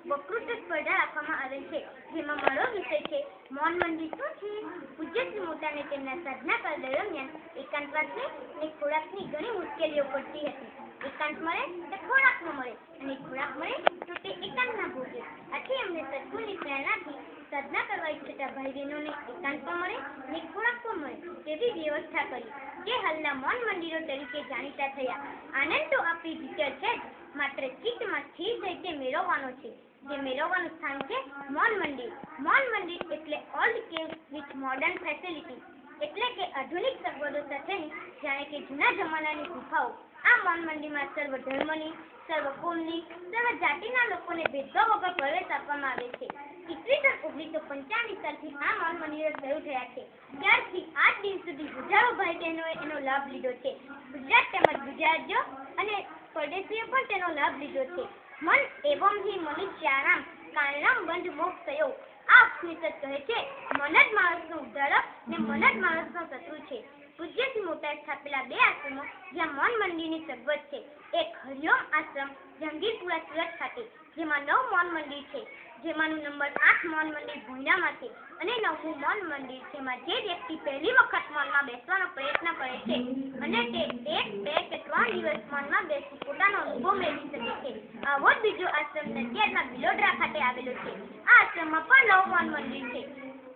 વક્તૃત્વ સ્પર્ધા રાખવામાં આવેલ છે, જેમાં મારો વિષય છે મૌન મંદિર શું છે. પૂજ્ય શ્રી મોટાને તેમના સાધના કાળ દરમિયાન એકાંતવાસની અને ખોરાકની ઘણી મુશ્કેલીઓ પડતી હતી. એકાંત મળે તો ખોરાક ન મળે અને ખોરાક મળે તો તે એકાંત ના ભોગે. આથી એમને સદગુણની પ્રેરણાથી સાધના કરવા ઈચ્છતા ભાઈ બહેનોને એકાંત પણ મળે અને ખોરાક પણ મળે તેવી વ્યવસ્થા કરી, જે હાલના મૌન મંદિરો તરીકે જાણીતા થયા. આનંદ તો આપણી ભીતર છે જ, માત્ર ચિત્તમાં સ્થિર થઈ તે મેળવવાનો છે. જે મેળવવાનું સ્થાન છે મૌન મંદિર. મૌન મંદિર એટલે ઓલ્ડ કેવ વિથ મોડર્ન ફેસિલિટી, એટલે કે આધુનિક સગવડો સાથેની જાણે કે જૂના જમાનાની ગુફાઓ. આ મૌન મંદિરમાં સર્વ ધર્મની, સર્વ કોમની, સર્વ જાતિના લોકોને ભેદભાવ વગર પ્રવેશ આપવામાં આવે છે. ઈસવીસન 1945 સાલથી આ મૌન મંદિરો શરૂ થયા છે. ત્યારથી આજ દિન સુધી હજારો ભાઈ બહેનોએ એનો લાભ લીધો છે. ગુજરાત તેમજ ગુજરાતીઓ અને પરદેશીઓ પણ તેનો લાભ લીધો છે. મન એવં હિ મનુષ્યાણામ કારણમ બંધ મોક્ષયો. આ ઉપનિષદ કહે છે મન જ માણસનો ઉદ્ધારક ને મન જ માણસનો શત્રુ છે. પૂજ્ય શ્રી મોટાએ સ્થાપેલા બે આશ્રમો જ્યાં મૌન મંદિરની સગવડ છે. એક હરિઓમ આશ્રમ જહાંગીરપુરા સુરત ખાતે, જેમાં 9 મૌન મંદિર છે, જેમાંનું નંબર 8 મૌન મંદિર ભોયડામાં છે, અને 9મું મૌન મંદિર જેમાં જે વ્યક્તિ પહેલી વખત મૌનમાં બેસવાનો પ્રયત્ન કરે છે અને તે 1, 2 કે 3 દિવસ મૌનમાં બેસી પોતાનો અનુભવ મેળવી શકે છે. આવો જ બીજો આશ્રમ નડિયાદમાં બિલોદરા ખાતે આવેલો છે. આ આશ્રમમાં પણ 9 મૌન મંદિર છે.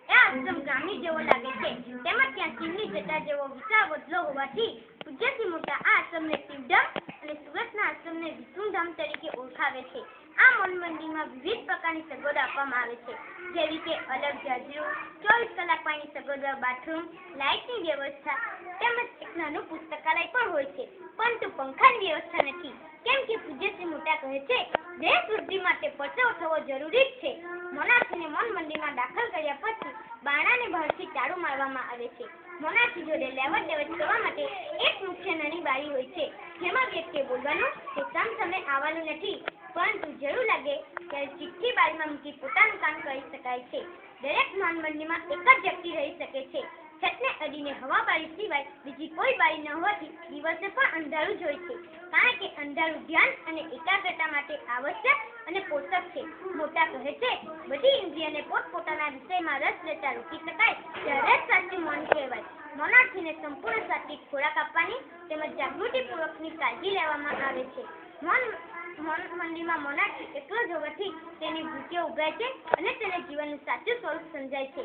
આ આશ્રમ ગ્રામ્ય જેવો લાગે છે, તેમજ ત્યાં શિવની જટા જેવો વિશાળ વડલો હોવાથી પૂજ્ય શ્રી મોટા આ આશ્રમને શિવધામ અને સુરતના આશ્રમને વિષ્ણુધામ તરીકે ઓળખાવે છે. આ મૌન મંદિરમાં વિવિધ પ્રકારની સગવડો આપવામાં આવે છે, જેવી કે અલગ જાજરૂ, 24 કલાક પાણીની સગવડ, બાથરૂમ, લાઇટની વ્યવસ્થા, તેમજ એક નાનું પુસ્તકાલય પણ હોય છે, પરંતુ પંખાની વ્યવસ્થા નથી, કેમ કે પૂજ્ય શ્રી મોટા કહે છે દેહ શુદ્ધિ માટે પરસેવો થવો જરૂરી જ છે. મોનાર્થીને મૌન મંદિરમાં દાખલ કર્યા પછી બારણાને બહારથી તાળું મારવામાં આવે છે. મોનાર્થી જોડે લેવડ દેવડ કરવા માટે એક મુખ્ય નાની બારી હોય છે, જેમાં વ્યક્તિએ બોલવાનું કે સામસામે આવવાનું નથી, પરંતુ જરૂર લાગે ત્યારે ચિઠ્ઠી બારીમાં મૂકી પોતાનું કામ કરી શકાય છે. દરેક મૌન મંદિરમાં એક જ વ્યક્તિ રહી શકે છે. છતને અડીને હવા બારી સિવાય બીજી કોઈ બારી ન હોવાથી દિવસે પણ અંધારું જ હોય છે, કારણ કે અંધારું ધ્યાન અને એકાગ્રતા માટે આવશ્યક અને પોષક છે. મોટા કહે છે બધી ઇન્દ્રિયને પોતપોતાના વિષયમાં રસ લેતા રોકી શકાય ત્યારે જ સાચું મૌન કહેવાય. મોનાર્થીને સંપૂર્ણ સાત્વિક ખોરાક આપવાની તેમજ જાગૃતિપૂર્વકની કાળજી લેવામાં આવે છે. મૌન મંદિરમાં મોનાર્થી એકલો જ હોવાથી તેની વૃત્તિઓ ઉગાય છે અને તેને જીવનનું સાચું સ્વરૂપ સમજાય છે.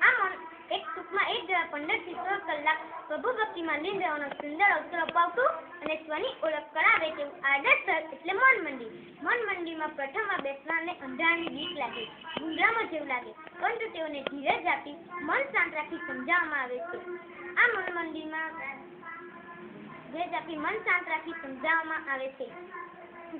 આ મૌન એક ટૂંકમાં એક જણા 15 થી 16 કલાક પ્રભુ ભક્તિમાં લીન રહેવાનો સુંદર અવસર અપાવતું અને સ્વની ઓળખ કરાવે તેવું આદર્શ સ્થળ એટલે મૌન મંદિર. મૌન મંદિરમાં પ્રથમવાર બેસનારને અંધારાની બીક લાગે, ગુંગરામો જેવું લાગે, પરંતુ તેઓને ધીરજ આપી મન શાંત રાખી સમજાવવામાં આવે છે. આ મૌન મંદિરમાં ધીરજ આપી મન શાંત રાખી સમજાવવામાં આવે છે,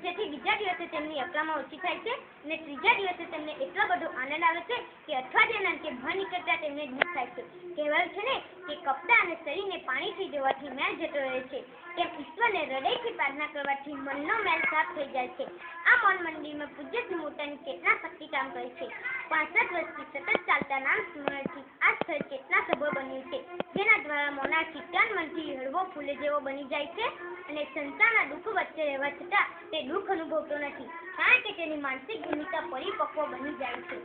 જેથી બીજા દિવસે તેમની અકળામણ ઓછી થાય છે અને ત્રીજા દિવસે તેમને એટલો બધો આનંદ આવે છે કે અઠવાડિયાના અંતે બહાર નીકળતા તેમને દુઃખ થાય છે. કહેવાયું છે ને કે કપડાં અને શરીરને પાણીથી ધોવાથી મેલ જતો રહે છે, તેમ ઈશ્વરને હૃદયથી પ્રાર્થના કરવાથી મનનો મેલ સાફ થઈ જાય છે. આ મૌન મંદિરમાં પૂજ્ય શ્રી મોટાની ચેતના શક્તિ કામ કરે છે. 65 વર્ષથી સતત ચાલતા નામ સ્મરણથી આ સ્થળ ચેતના સભર બન્યું છે, જેના દ્વારા મોનાર્થી તન મનથી હળવો ફૂલે જેવો બની જાય છે અને સંસારના દુઃખ વચ્ચે રહેવા છતાં તે દુઃખ અનુભવતો નથી, કારણ કે તેની માનસિક ભૂમિકા પરિપક્વ બની જાય છે.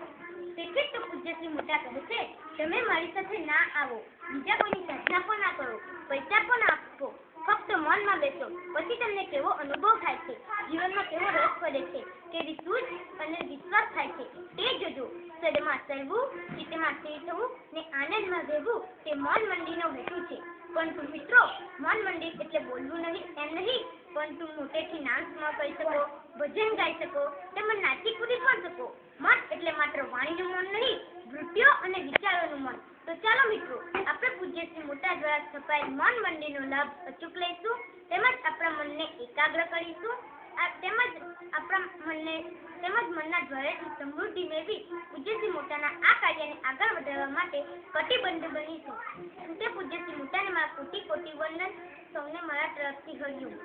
તેથી તો પૂજ્ય શ્રી મોટા કહે છે તમે મારી સાથે ના આવો, બીજા કોઈની સાધના પણ ના કરો, પૈસા પણ ના આપો, ફક્ત મૌનમાં બેસો, પછી તમને કેવો અનુભવ થાય છે, જીવનમાં કેવો રસ પડે છે, કેવી સૂઝ અને વિશ્વાસ થાય છે તે જોજો. સદમાં સહેવું, ચિત્તમાં સ્થિર થવું ને આનંદમાં રહેવું તે મૌન મંદિરનો હેતુ છે. પરંતુ મિત્રો, મૌન મંદિર એટલે બોલવું નહીં એમ નહીં, પરંતુ મોટેથી નામ સ્મરણ કરી શકો, ભજન ગાઈ શકો, તેમજ નાચી કૂદી પણ શકો. મન એટલે માત્ર વાણીનું મૌન નહીં, વૃત્તિઓ અને વિચારોનું મૌન. તો ચાલો મિત્રો, આપણે પૂજ્ય શ્રી મોટા દ્વારા સ્થપાયેલ મૌન મંદિરનો લાભ અચૂક લઈશું, તેમજ આપણા મનને એકાગ્ર કરીશું, તેમજ મનના દ્વારેથી સમૃદ્ધિ મેળવી પૂજ્ય શ્રી મોટાના આ કાર્યને આગળ વધારવા માટે કટિબદ્ધ બનીશું. તે પૂજ્ય શ્રી મોટાને મારા કોટી કોટી વંદન. સૌને મારા તરફથી હરિઓમ.